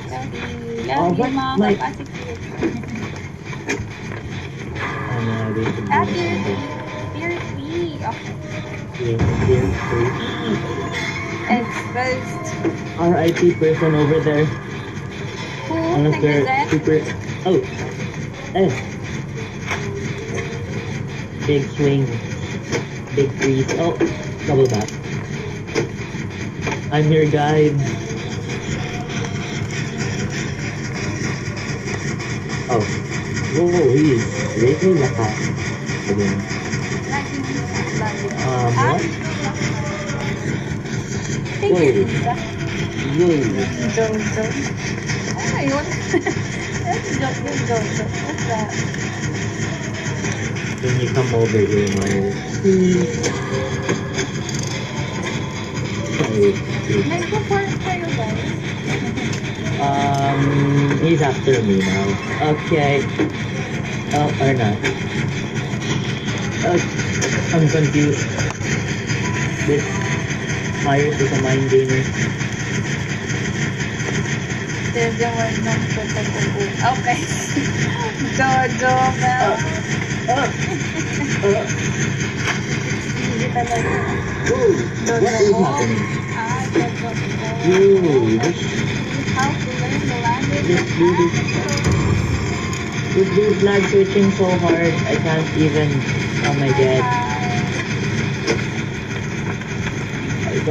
Sorry. Oh, Love you, what? mga My- kapasikip. I'm ready to Ah, do tier it. 3. Tier 3. Okay. Tier 3. Exposed. RIP person over there. Who? Unless they're Nag-design? super... Oh! Eh! Big swing. Big freeze. Oh! Double back. I'm your guide. Oh. Whoa, he's really lakas. Again. What? Figure pizza. Whoa. Jojo. Ano yun? That's Jojo. What's that? Can you come over here, Mario? Nag-perform kayo, guys. He's after me now. Okay. Oh, or not. I'm confused. This Myers is a mind gamer. There's the one ng pagkakubo. Okay. Jojo, Mel. Easy talaga. Whoa! What is happening? Jojo. Whoa! How to learn the language. This dude's lag switching so hard, I can't even... Oh my god. I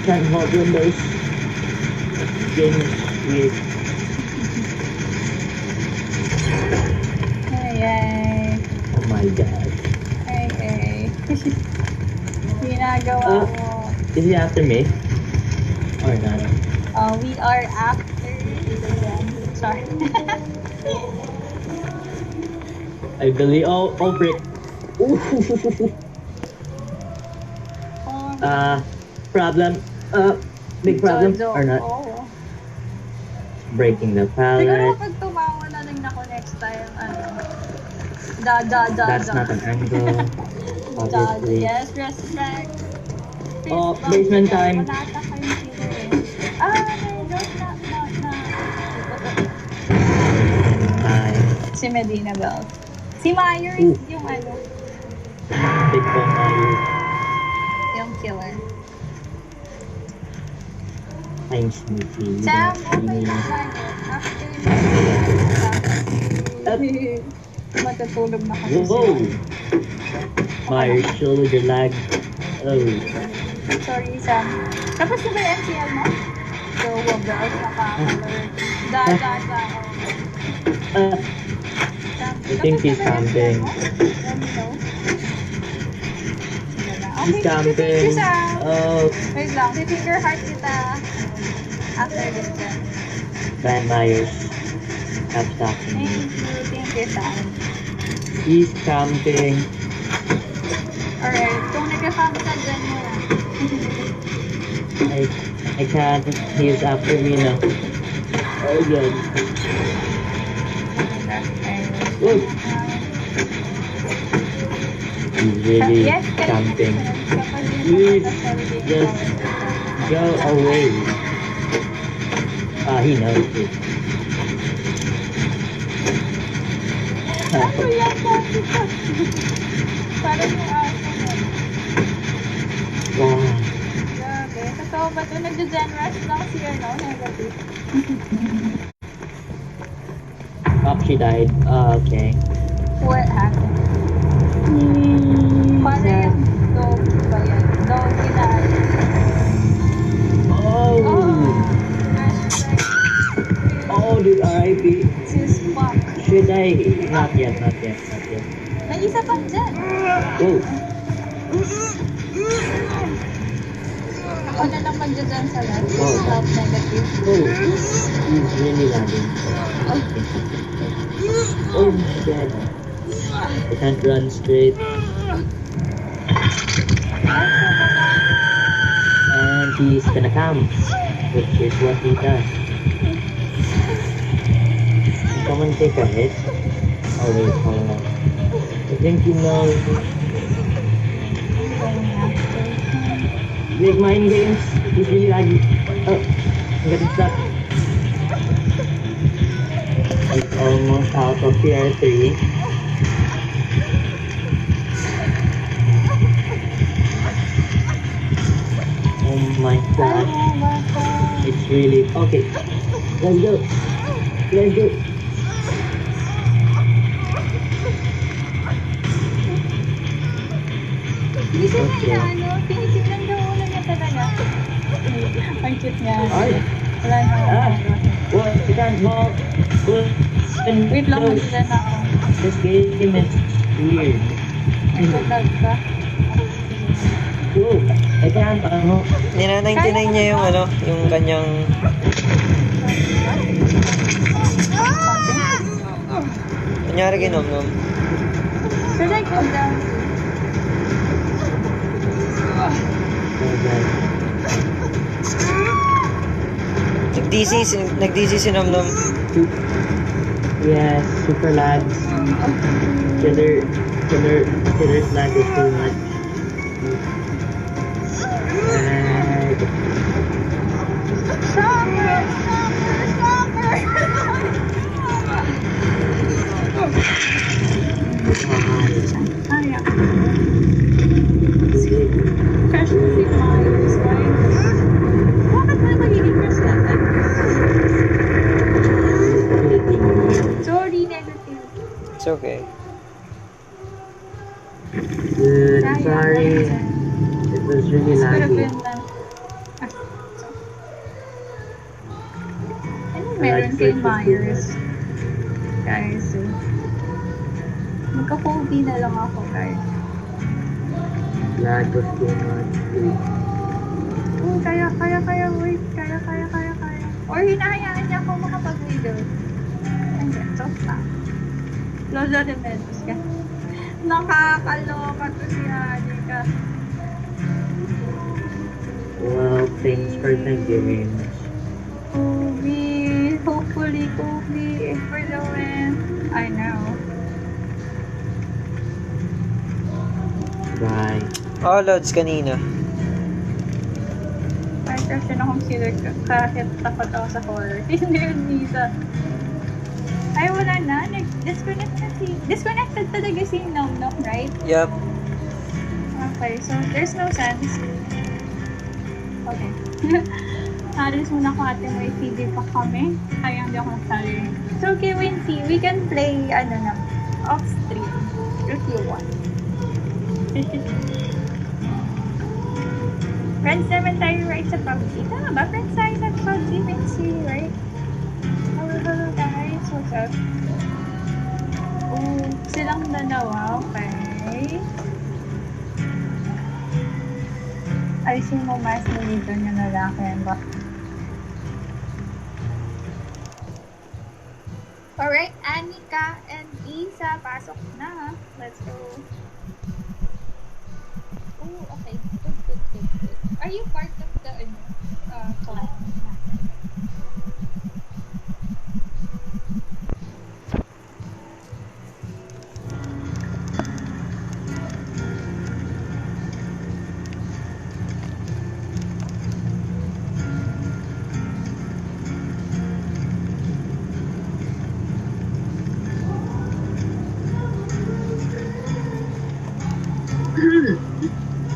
can't hold Windows. Game is weird. Ay. Oh my god. Ay. Ginagawa mo. Is he after me? Or not? We are after. Sorry. I believe. Oh, frick. Problem. Big problem Jojo. or not? Oh. Breaking the Siguro pallet. pag tumawa na lang ako next time, That's not an angle. Obviously. Yes, respect. Oh, basement time. Manata kayo killer eh. Hi. Si Medina Bell. Si Myers, yung Big bone Myers. yung killer. I'm sneaky. Sam, okay lang After matutulog na kasi Whoa! Myers, shoulder lag. Oh. Sorry, Sam. Tapos na ba yung MCL mo? So, wag na ako nakakalor. I think he's camping. Let me know. He's camping. Thank you, Sam. Oh, Wait lang, finger heart kita after this one. Van Myers. Stop talking. Thank you, Sam. He's camping. Alright, kung nag-camp ka dyan mo na. I can't. He's after me now. Oh, good. Whoa. He's really camping. Please, just go away. He knows it. Ano yan, parang yung aso mo. Wow. Grabe. Totoo ba ito? Nag-gen rush lang si negative. Oh, she died. Okay. What happened? Paano yung dog ba yan? Dog kinain. Oh, dude, RIP. Sis fuck. Should I? Not yet. May isa pang dyan. Oh. Ako na lang mag-gen sa last. Oh. Help negative. Oh. He's really lagging. Oh my god. I can't run straight. And he's gonna camp, which is what he does. Come and take a hit. Oh wait, hold on. I think you know. Big mind games. He's really laggy. Oh, I'm getting stuck. almost out of CR3. Oh my god. Oh my God. It's really okay. Let's go. Let's go. Hindi siya na tinitignan daw ulo niya talaga. Ang cute niya. Ay. Wala na. Ah. What? You can't walk. Wait lang, magsilan na ako. This game is weird. May vlog ka. Oh, I can't Nina-99 niya yung ano, yung kanyang... Kunyari ginom-nom. Should I go down? Nag-DC si Nom-Nom. Yes, super lags. Killer lag is too much. Lag. Soccer! Soccer! Ay, crush mo si Myers, right? Bakit ba magiging crush natin? Sorry, negative. It's okay. Dude, I'm sorry. It was really This could have laggy. been ano meron kay Myers? Guys, magka-phobia na lang ako, guys. Lag was too much. Kaya, wait. Kaya. Or hinahayaan niya ako makapag-wiggle. Hindi, stop na. Lola de Mentos ka. Nakakaloka to si Anika. Well, thanks for the game. Kobe, hopefully Kobe for the win. I know. Bye. Oh, loads kanina. Ay, kasi na-consider ka kahit takot ako sa horror. Hindi yun, Nisa. Ay, wala na. Disconnected talaga si Nom-Nom, right? Yup. Okay, so there's no sense. Okay. Halos muna ko ate may TV pa kami. Kaya hindi ako nagsali. So, okay, Wincy, we can play, off-stream. If you want. Friends naman tayo right sa PUBG. Tama ba? Friends tayo sa PUBG, Wincy, right? Hello guys, what's up? Oh, silang dalawa, okay. Alisin mo mas na dito yung lalaki. Alright, Anika and Isa, pasok na. Let's go. Oh, okay. Good. Are you part of the clan?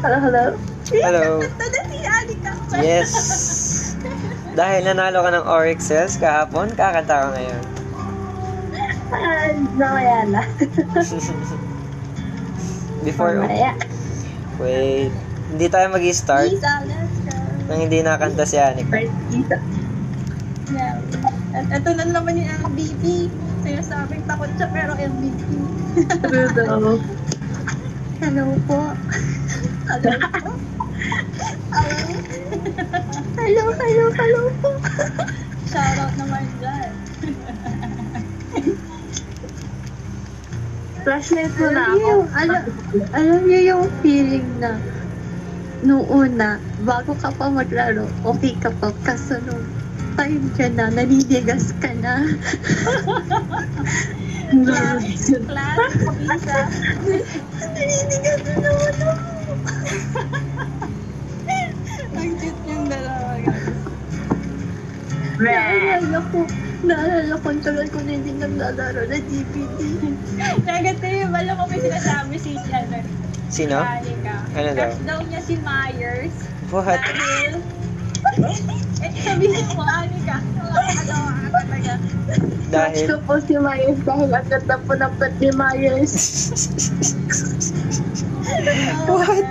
Hello. Hello. Ito si Anika. Yes. Dahil nanalo ka ng RXS kahapon, kakanta ka ngayon. Mamaya na. Before, Mamaya. wait. Hindi tayo mag-start Isa, let's go. nang hindi nakanta si Anika. First Isa. Yeah. At ito na naman yung MVP. Sinasabing takot siya pero MVP. Hello. Hello po. Hello po. Hello po. Shoutout naman dyan. Flashlight mo na ako. Alam niyo yung feeling na noong una, bago ka pa maglaro, okay ka pa. Kaso nung time ka na, naninigas ka na. Class, Isa. Naninigas na naman ako. Ang Ang cute yung dalawa, guys. Naalala ko, Naalala ko, ang tagal ko na hindi naglalaro na DVD. Negative. Alam mo may sinasabi si ano, Sino? Anika. Ano daw? Crush daw niya si Myers. What? Dahil, sabihin mo, Anika. Nakakalawa ka talaga. Dahil? Gusto po si Myers dahil ang ganda po ng pet ni Myers. What?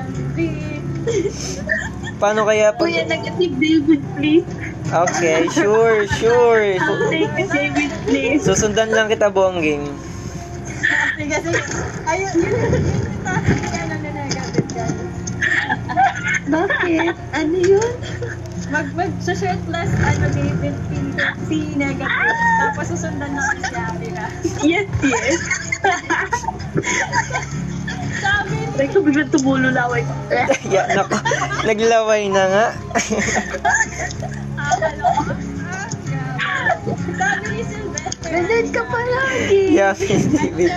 Paano kaya pag... Kuya, negative David, please. Okay, sure. Thank you, David, please. Susundan lang kita, Bongging. Sige, sige. Ayun, yun natin yan ang negative guys. Bakit? Ano yun? Mag-shirtless, ano, David, si negative. Tapos susundan natin si Anika. Yes. Sabi Try ko biglang tumulo laway ko. Ya, nako. Naglaway na nga. Akalawa. Sabi ni Sylvester. Ganun ka palagi. Yamin, David.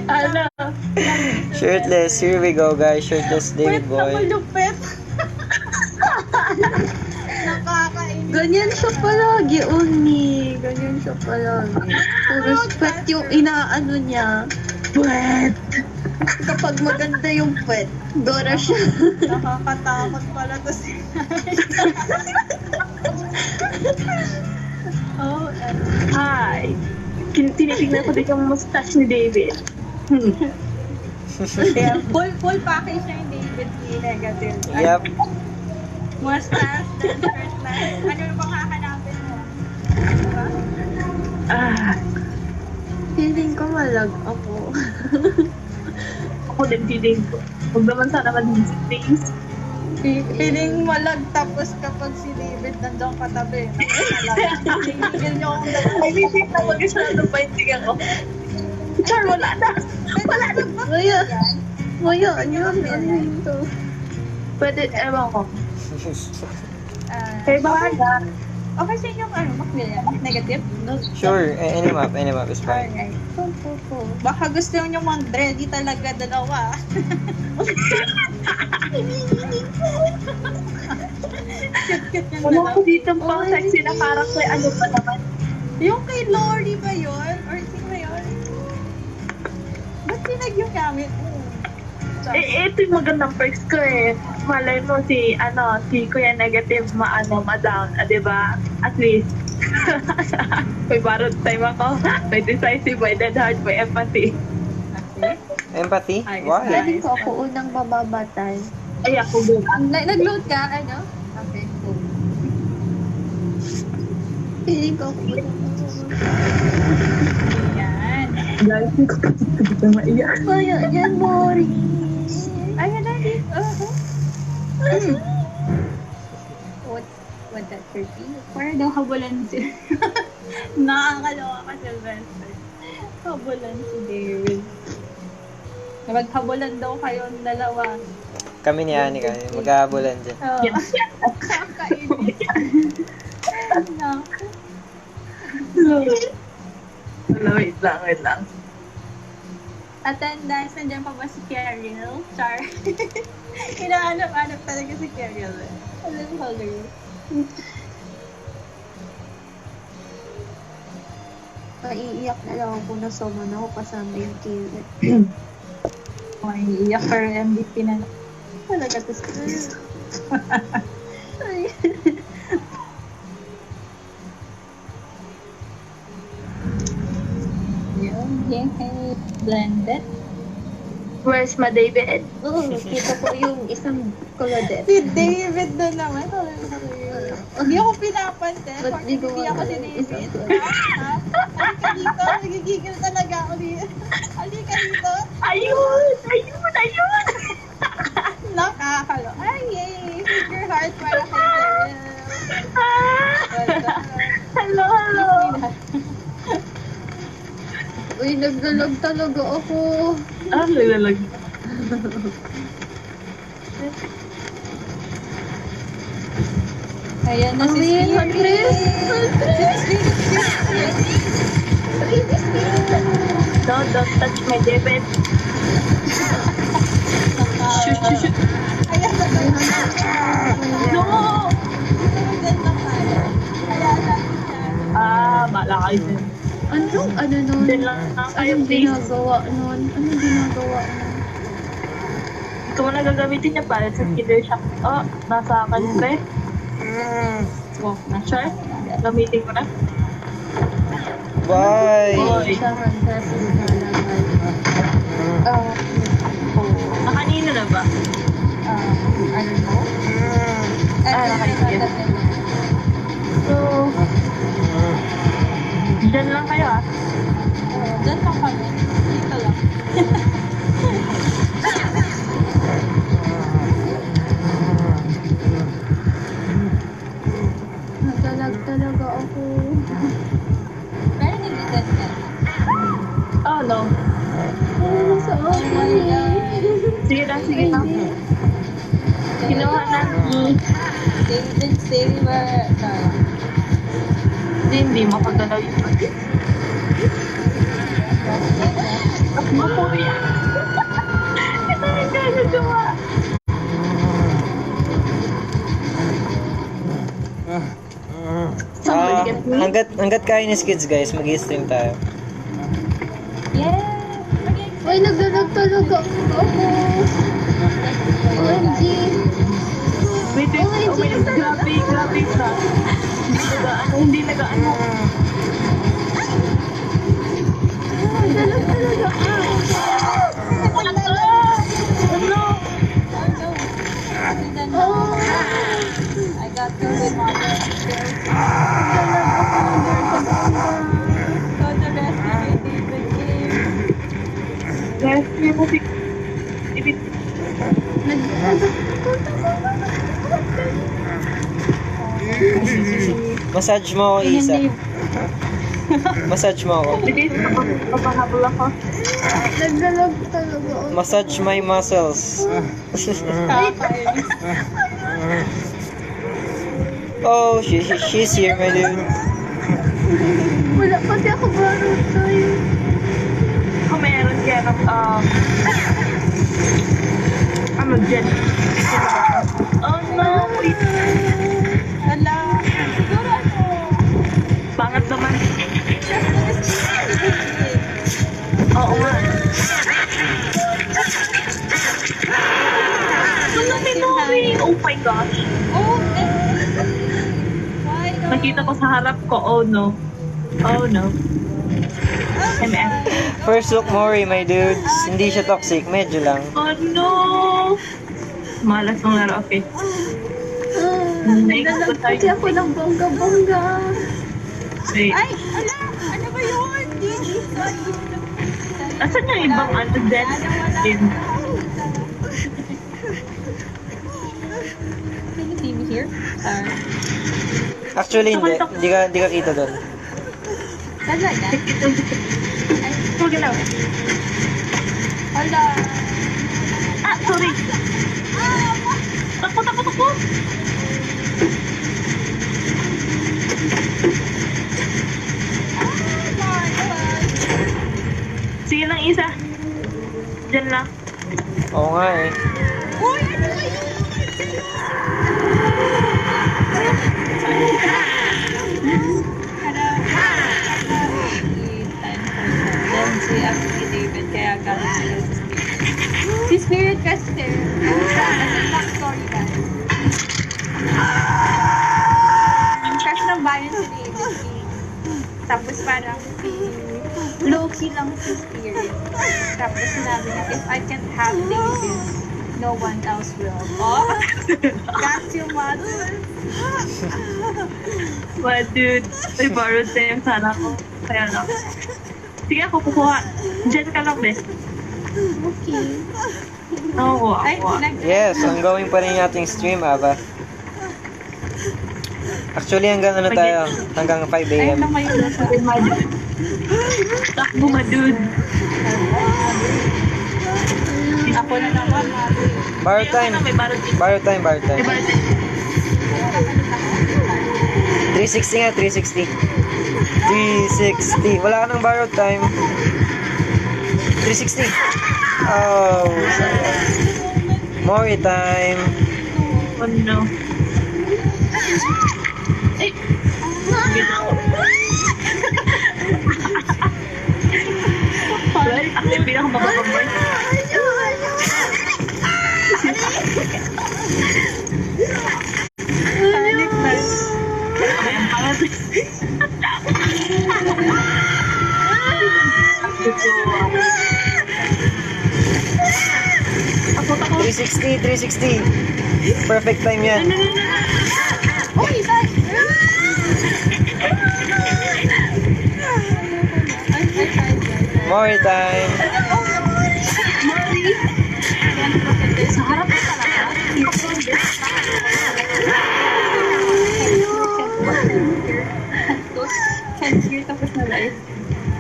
Ano? Shirtless. Here we go, guys. Shirtless David Pwet na boy. malupit. Nakakainis. Ganyan siya palagi, Uni. Ganyan siya palagi. Puro sweat yung inaano niya. Pwet! Kapag maganda yung pwet, Dora siya. Nakakatakot pala to si Oh, Hi! Tinitignan ko din yung mustache ni David. yeah, full package na yung David ni negative. Yep. Mustache, then shirtless. Ano yung bang hahanapin mo? Diba? Feeling ko malag ako. Ako din feeling ko. Huwag naman sana mag-visit things. Feeling malag tapos kapag si David nandang katabi. Hinigil niyo akong dalawa. Ay, hindi na mag-isa na painting ako. Char, wala na! Wala na! Maya, ano ito? Pwede, ewan ko. Ah, Kaya bahala. okay sa inyo ano, Macmillan? Negative? Sure. Any map is fine. Alright. Baka gusto nyo mag-ready talaga dalawa. Cute-cute yung Wala ko dalawa. dito pang sexy na character. Ano pa naman? Yung kay Lori ba yun? Or sino ba yun? Ba't sinag yung gamit mo? Ito yung magandang perks ko eh. Malay mo si Kuya Negative ma-down, diba? At least, may borrowed time ako. May decisive, may dead heart, may empathy. Okay. Empathy? Ayos Why? na. Feeling ko ako unang mababatay. Ay, ako doon. Nag-load ka, ano? Okay, cool. Feeling ko ako unang mababatay. Yan. Guys, hindi ko kasi na maiyak. Maya, yan, Mori. Ayun na, dito. What that 30? Para daw habulan si... Nakakaloka ka, Sylvester. Habulan si David. Maghabulan daw kayong dalawa. Kami ni Anika. Maghahabulan dyan. Oo. Yes, yes. Kakainis. No. Wait lang. Attendance, nandiyan pa ba si Carol? Char. Hinahanap-hanap talaga si Carol. Hello. Maiiyak na lang ako na someone ako kasama yung David. May iyak pero MVP na talaga to si Yun, yay, blended. Where's my David? Oo, kita ko yung isang Claudette. Si David na naman. Hindi ako pinapansin. Ba't di ko Hindi ako si alam? Isang David. Claudette. Ha? Halika dito. Nagigigil talaga ako dito. Halika dito. Ayun! Nakakalo. Ay, yay! Figure heart para kay Cheryl. Hello! Uy, naglalag talaga ako. Lalag. Ayan na si Amin, Spirit. No, don't touch my David. Shoot. Ayan na ba yun? No! Ito yung ganda pala. Kaya natin yan. Bala ka kayo dun. Ano nun? Dyan lang kayo, Anong please. ginagawa nun? Anong ginagawa nun? Ito mo na gagamitin niya para sa killer shock. Oh, nasa akin pre. Oh, na sure? Gamitin ko na. Bye! Oy. Sa Francis na naman. Nakanino na ba? Ano mo? Nakanino. So, dyan lang kayo ah. Diyan pa kami. Dito lang. Nadalag talaga ako. Pero hindi ganyan. Oh no. Ay, sa akin Sige na, sige na. Kinuha na. David Saver. Hindi makagalaw yung pati. Ako yan. Ito yung gagagawa. Somebody get me. Hanggat kaya ni Skids guys, mag-stream tayo. Yeah! Ay, nagdalag talaga ako. OMG. Wait, wait. Oh my God. Grabe, grabe ka. Hindi nagaano. Nagdalag talaga ako. Ano? Oh. I got to with mother. So the rest of it is the game. Rescue mo si... Ibig... Massage mo ako, Isa. Massage mo ako. Bilis, mapahabol ako. Nagdalag talaga ako. Massage my muscles. Kakainis. Oh, she's here, my dude. Wala pati ako barot tayo. Kung meron kaya ng, ano dyan? Oh no, wait. Hala. Siguro ano. Bangat naman. Oo nga. Ano Minori? Oh my gosh. Oh, why don't Nakita ko sa harap ko, oh no. Oh no. MF. First look, Mori, my dudes. Hindi siya toxic, medyo lang. Oh no. Malas ng laro, okay. Nagdalag pati ako ng bongga-bongga. Wait. Ay, ala! Ano ba yun? Hindi. Sorry. Asan yung ibang ano dyan? Din. Can you see me here? Sorry. Actually, hindi ka kita doon. Talaga? Huwag na. Hala. Ah, sorry. Takbo, takbo, takbo. Sige lang, Isa. Diyan lang. Oo nga eh. Uy, ano ba yun? Then si David, kaya galit sila sa Spirit. Si Spirit kasi, backstory guys. Ang crush ng bayan si David. Tapos parang si low-key lang si Spirit. Tapos sinabi niya, if I can't have David, no one else will. Oh, that's your mother. But dude, may borrowed na yung sana ko. Kaya lang. Sige, ako kukuha. Diyan ka lang, bes. Okay. Oo, Ay, ako. Yes, ongoing pa rin yung ating stream, Aba. Actually, hanggang ano tayo? Hanggang 5 Ay, a.m. ano kayo na sa Takbo ma, dude. Ako na naman, mami. Bar time. May barod dito. Bar time, bar May time. barod dito. 360 nga, 360. 360. Wala ka ng borrowed time. 360. Oh, sayang. Mori time. Oh no. Ay! Sige na ako. ako mapapag-boy. Panic na. Ayan, pangat. Ako, 360, 360. Perfect time yan. Uy, isa! More time. Sa harap na talaga. Tapos na live.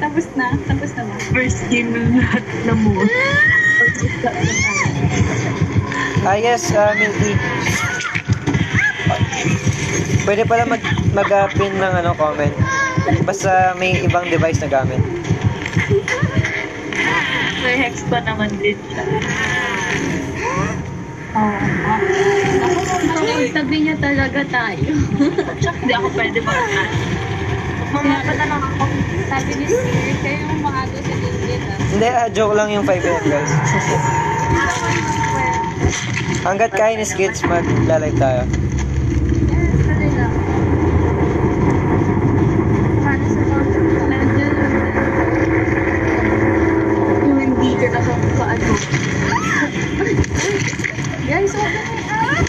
Tapos na ba? first game ng lahat na mo. Yes, Milky. Pwede pala mag-pin ng comment. Basta may ibang device na gamit. May hex pa naman din siya. Sabi niya talaga tayo. Hindi ako pwede mag-add. Mamapa na lang ako. Sabi ni Sir, kayo yung maaga sa Disney Hindi, joke lang yung 5 minute guys. Hanggat kaya ni Skids, mag-live tayo. Yung hindi ka na paano. Guys, open it up!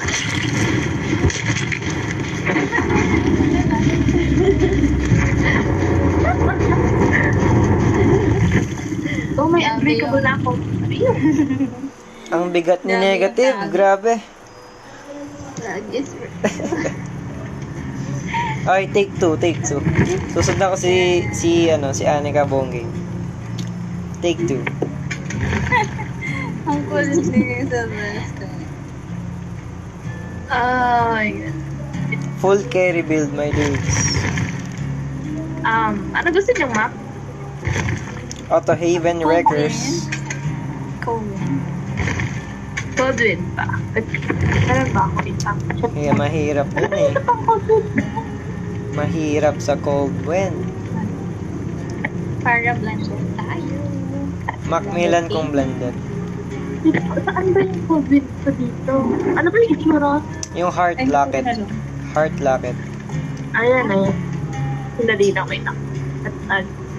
Oh, may unbreakable na ako. Ang bigat ni negative, grabe. Okay, take 2. Susundan ko si Anika Bongging. Take 2. Ang kulit niya sa best. Ay. Full carry build, my dudes. Ano gusto niyong map? Auto Haven Wreckers. Coleman. Coldwind pa. Meron ba ako isang? Kaya mahirap yun eh. Mahirap sa cold wind. Para blended tayo. Macmillan kung blended. Saan ba yung Coldwind pa dito? Ano ba yung itsura? Yung heart locket. Heart locket. Ayan. Hindi na wait lang.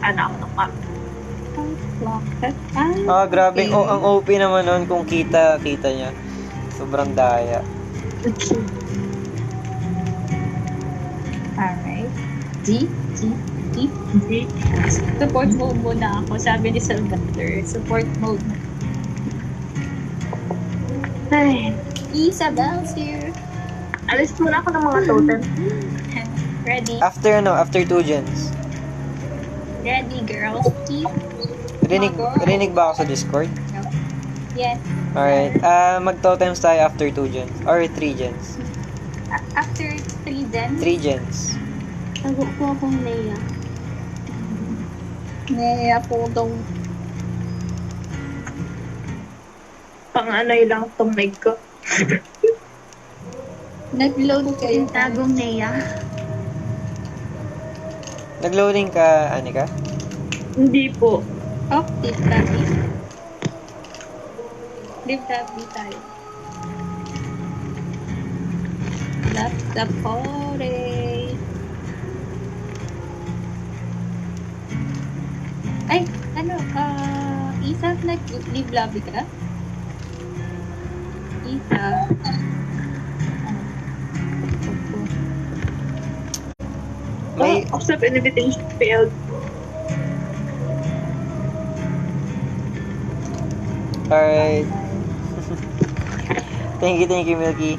Ano ako ng map? Locket. Grabe. Oh, ang OP naman nun kung kita niya. Sobrang daya. Alright. G. Support mode muna ako. Sabi ni Sylvester. Support mode. Ay. Isabel's here. Alis muna ako ng mga totem. Ready? After 2 gens. Ready, girls. Keep. Rinig ba ako sa Discord? Yes. Alright. Mag-totems tayo after 2 gens. Or 3 gens. After 3 then? 3 gens. Tago ko akong Leia. Naya po daw. Pang-anay lang itong mic ko. Nag-load kayo. Tagong Leia. Nag-loading ka, Anika? Hindi po. Oh, tip tabi. Tip tabi tayo. Laptop hore. Ay, Isa, nag-live lobby ka? Isa. May, Accept invitation failed. alright. Thank you, Milky.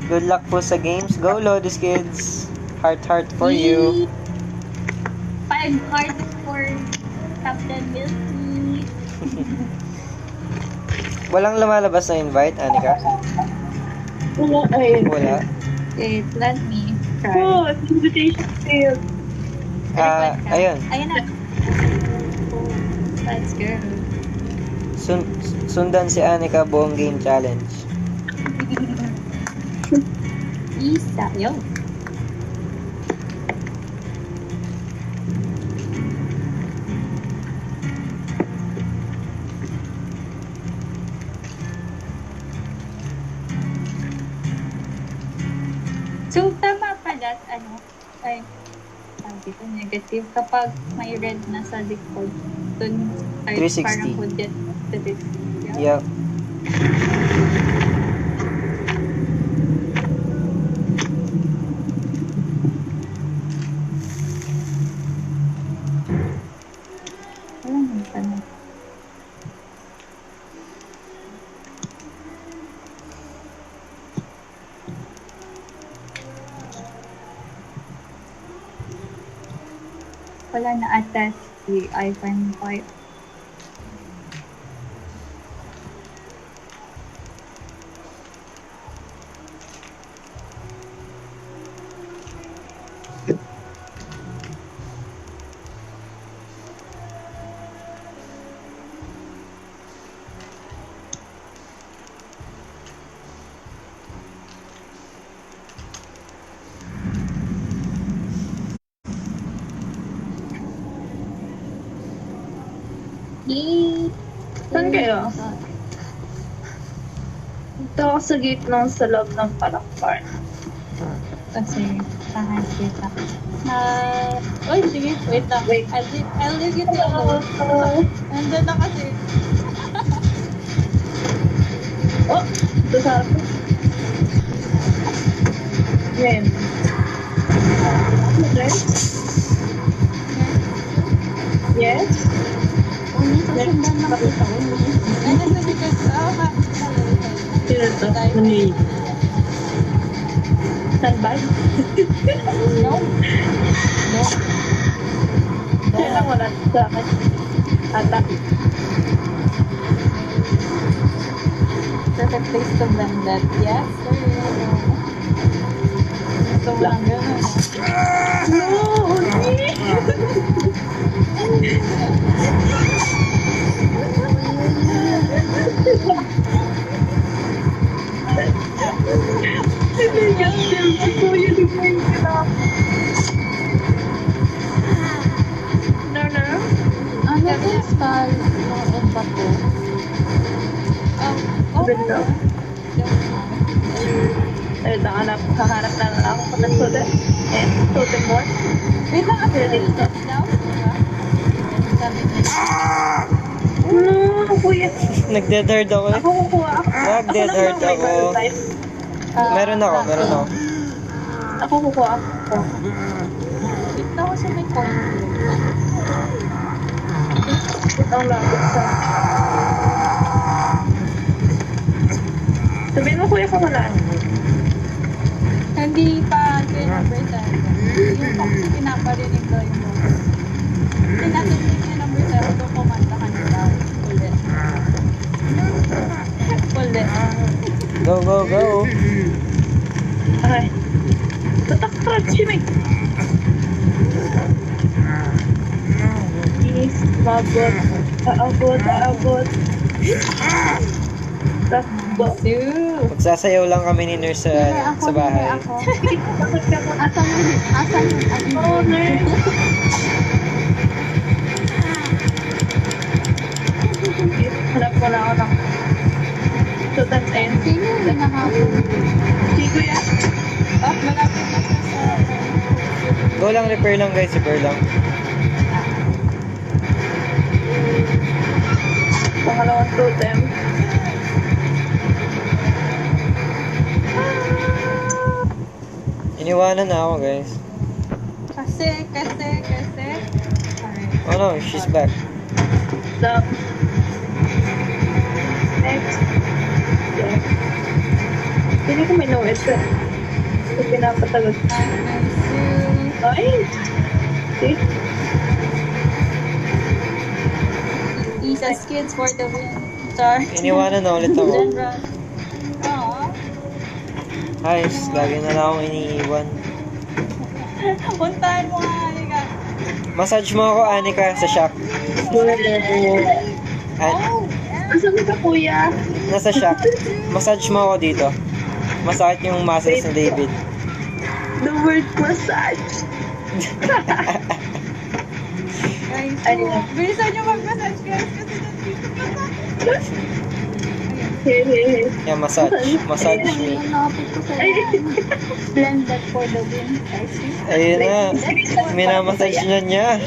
Good luck po sa games. Go, Lodis kids. Heart for you. 5 hearts for Captain Milky. Walang lumalabas na invite, Anika? Wala, ay. Wala. Okay, let me try. Oh, invitation failed. Ayun. Ayun na. Oh, let's go. Sundan si Anika buong game challenge. Isa. Yun. ano, ay, tawag dito, negative. Kapag may red na sa likod, dun ay 360. parang would get positive. Yup. Wala naman tanong. Wala na attest si iPhone 5. Yay! Saan kayo? Dito ako sa gate ng sa loob ng palakpan. Kasi, tahan kita. Uy, sige, wait lang. Wait. I'll leave you to alone. Nandun na kasi. Oh! Ito sa akin. Yan. Okay. Yes? Sundan na kita. Ay, nasa likod. Ha? Sino to? Mani. Standby? No? No? Sino lang wala sa akin? Ata. Perfect place to blend that. Yes, sir. Gusto mo lang gano'n. No! Hindi! Ano yung style ng iba to? Ganda. Ay, hahanap na lang ako ng sulit. Eh, totem more. Wait lang, kasi dito now. Sabi niya. No, kuya. Nag-dead hard ako eh. Ako kukuha. Nag-dead hard ako. Meron ako. Ako kukuha. Wait lang kasi may coin. Ang lapit sa... Sabihin mo kuya kung wala. Hindi pa number 7. Yung kasi pinaparinig daw yung boses. Pinatinig niya number 7 doon kumanta ka nila. Ulit. Ulit. Go, go, go. Ay. Tatak-trap siya may. Is, mabot. Aabot. Takbo. Sue. Magsasayaw lang kami ni Nurse sa bahay. Ako. Bakit ka mo? Asan yung Oh, nurse. Hanap ko na ako ng totem end. Sino yung nakapon? Si kuya. Oh, malapit na siya sa... Go lang, repair lang guys, repair lang. Pangalawang totem. Iniwanan na ako guys. Kasi. Alright. Oh no, she's back. So, next. Yeah. Hindi ko may no-ed ka. Ito pinapatagal. Sue. Ay! See? Isa's kids for the win. Char. Iniwanan na ulit ako. General. Aww. Guys, lagi na lang akong iniiwan. Puntahan mo nga, halika. Massage mo ako, Anika, sa shop. Oh, Asan ka kuya? Nasa shop. Massage mo ako dito. Masakit yung muscles ni David. The word massage. guys. Ayun. Bilisan nyo mag-massage, guys. Kasi nandito pa sa... Ayun. Yeah, massage. Massage me. Nalapit ko sa blend that for the win. I see. Ayun na. Minamassage na niya.